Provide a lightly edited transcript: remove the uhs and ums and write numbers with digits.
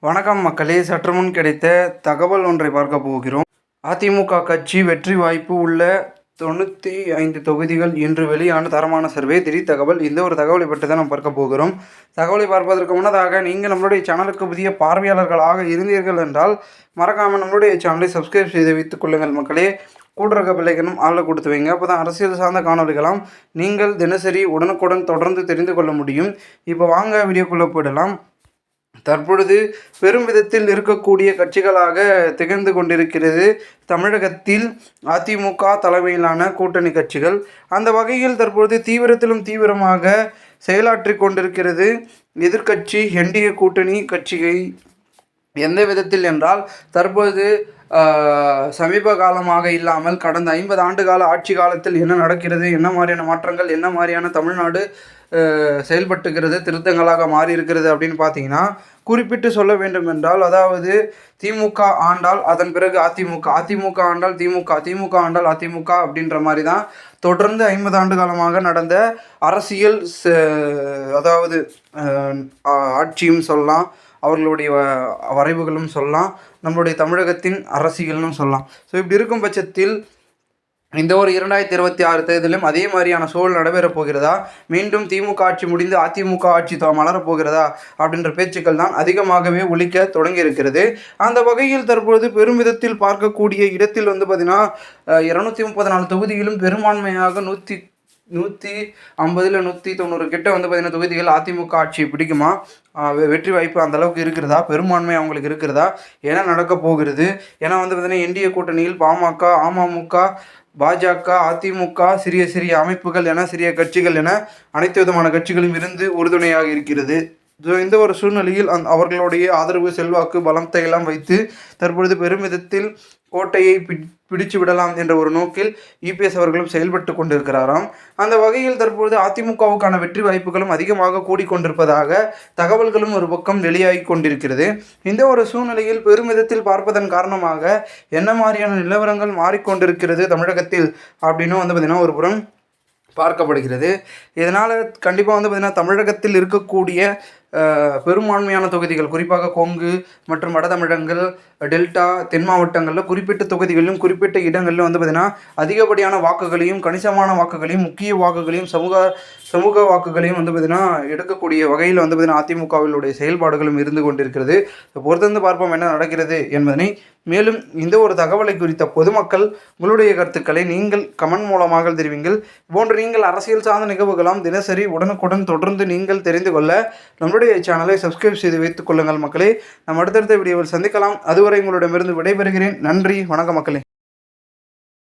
வணக்கம் மக்களே, சற்று முன் கிடைத்த தகவல் ஒன்றை பார்க்க போகிறோம். அதிமுக கட்சி வெற்றி வாய்ப்பு உள்ள 95 தொகுதிகள் இன்று வெளியான தரமான சர்வே திடீர் தகவல். இந்த ஒரு தகவலை பற்றி தான் நாம் பார்க்க போகிறோம். தகவலை பார்ப்பதற்கு முன்னதாக நீங்கள் நம்மளுடைய சேனலுக்கு புதிய பார்வையாளர்களாக இருந்தீர்கள் என்றால் மறக்காமல் நம்மளுடைய சேனலை சப்ஸ்கிரைப் செய்து வைத்துக் கொள்ளுங்கள் மக்களே. கூட இருக்க பிள்ளைக்கணும் ஆளில் கொடுத்து வைங்க. அப்போ தான் அரசியல் சார்ந்த காணொலிகளாம் நீங்கள் தினசரி உடனுக்குடன் தொடர்ந்து தெரிந்து கொள்ள முடியும். இப்போ வாங்க வீடியோக்குள்ளே போயிடலாம். தற்பொழுது பெரும் விதத்தில் இருக்கக்கூடிய கட்சிகளாக திகழ்ந்து கொண்டிருக்கிறது தமிழகத்தில் அதிமுக தலைமையிலான கூட்டணி கட்சிகள். அந்த வகையில் தற்பொழுது தீவிரத்திலும் தீவிரமாக செயலாற்றி கொண்டிருக்கிறது எதிர்க்கட்சி என்டிஏ கூட்டணி கட்சியை. எந்த விதத்தில் என்றால், தற்பொழுது சமீப காலமாக இல்லாமல் கடந்த 50 ஆண்டு கால ஆட்சி காலத்தில் என்ன நடக்கிறது, என்ன மாதிரியான மாற்றங்கள், என்ன மாதிரியான தமிழ்நாடு செயல்பட்டுகிறது, திருத்தங்களாக மாறி இருக்கிறது அப்படின்னு பார்த்தீங்கன்னா, குறிப்பிட்டு சொல்ல வேண்டும் என்றால், அதாவது திமுக ஆண்டால் அதன் பிறகு அதிமுக, அதிமுக ஆண்டால் திமுக, திமுக ஆண்டால் அதிமுக அப்படின்ற மாதிரி தான் தொடர்ந்து 50 ஆண்டு காலமாக நடந்த அரசியல் அதாவது ஆட்சியும் சொல்லலாம், அவர்களுடைய வரைவுகளும் சொல்லலாம், நம்மளுடைய தமிழகத்தின் அரசியல்னு சொல்லலாம். ஸோ இப்படி இருக்கும் பட்சத்தில் இந்த ஒரு 2026 தேர்தலும் அதே மாதிரியான சூழல் நடைபெறப் போகிறதா, மீண்டும் திமுக ஆட்சி முடிந்து அதிமுக ஆட்சி மலரப்போகிறதா அப்படின்ற பேச்சுக்கள் தான் அதிகமாகவே ஒலிக்க தொடங்கி இருக்கிறது. அந்த வகையில் தற்பொழுது பெருமிதத்தில் பார்க்கக்கூடிய இடத்தில் பார்த்திங்கன்னா 234 தொகுதியிலும் பெரும்பான்மையாக 150 190 கிட்ட பார்த்திங்கன்னா தொகுதிகள் அதிமுக ஆட்சி பிடிக்குமா, வெற்றி வாய்ப்பு அந்த அளவுக்கு இருக்கிறதா, பெரும்பான்மை அவங்களுக்கு இருக்கிறதா, என்ன நடக்க போகிறது? ஏன்னா பார்த்திங்கன்னா என்டிஏ கூட்டணியில் பாமக, அமமுக, பாஜக, அதிமுக, சிறிய சிறிய அமைப்புகள் என சிறிய கட்சிகள் என அனைத்து விதமான கட்சிகளும் இருந்து உறுதுணையாக இருக்கிறது. இந்த ஒரு சூழ்நிலையில் அவர்களுடைய ஆதரவு, செல்வாக்கு, பலத்தை எல்லாம் வைத்து தற்பொழுது பெருமிதத்தில் கோட்டையை பிடிச்சு விடலாம் என்ற ஒரு நோக்கில் இபிஎஸ் அவர்களும் செயல்பட்டு கொண்டிருக்கிறாராம். அந்த வகையில் தற்பொழுது அதிமுகவுக்கான வெற்றி வாய்ப்புகளும் அதிகமாக கூடிக்கொண்டிருப்பதாக தகவல்களும் ஒரு பக்கம் வெளியாகி கொண்டிருக்கிறது. இந்த ஒரு சூழ்நிலையில் பெருமிதத்தில் பார்ப்பதன் காரணமாக என்ன மாதிரியான நிலவரங்கள் மாறிக்கொண்டிருக்கிறது தமிழகத்தில் அப்படின்னு பார்த்திங்கன்னா ஒரு புறம் பார்க்கப்படுகிறது. இதனால் கண்டிப்பாக பார்த்திங்கன்னா தமிழகத்தில் இருக்கக்கூடிய பெரும்பான்மையான தொகுதிகள், குறிப்பாக கொங்கு மற்றும் வட தமிழகங்கள், டெல்டா, தென் மாவட்டங்களில் குறிப்பிட்ட தொகுதிகளிலும் குறிப்பிட்ட இடங்களிலும் பார்த்திங்கன்னா அதிகப்படியான வாக்குகளையும், கணிசமான வாக்குகளையும், முக்கிய வாக்குகளையும், சமூக வாக்குகளையும் பார்த்திங்கன்னா எடுக்கக்கூடிய வகையில் பார்த்திங்கன்னா அதிமுகவினுடைய செயல்பாடுகளும் இருந்து கொண்டிருக்கிறது. பொறுத்திருந்து பார்ப்போம் என்ன நடக்கிறது என்பதனை. மேலும் இந்த ஒரு தகவலை குறித்த பொதுமக்கள் உங்களுடைய கருத்துக்களை நீங்கள் கமெண்ட் மூலமாக தெரிவிங்கள். போன்று நீங்கள் அரசியல் சார்ந்த நிகழ்வுகளாம் தினசரி உடனுக்குடன் தொடர்ந்து நீங்கள் தெரிந்து கொள்ள நம்முடைய சேனலை சப்ஸ்கிரைப் செய்து வைத்துக் கொள்ளுங்கள் மக்களே. நம்ம அடுத்தடுத்த வீடியோவில் சந்திக்கலாம். அதுவரை உங்களிடமிருந்து விடைபெறுகிறேன். நன்றி, வணக்கம் மக்களே.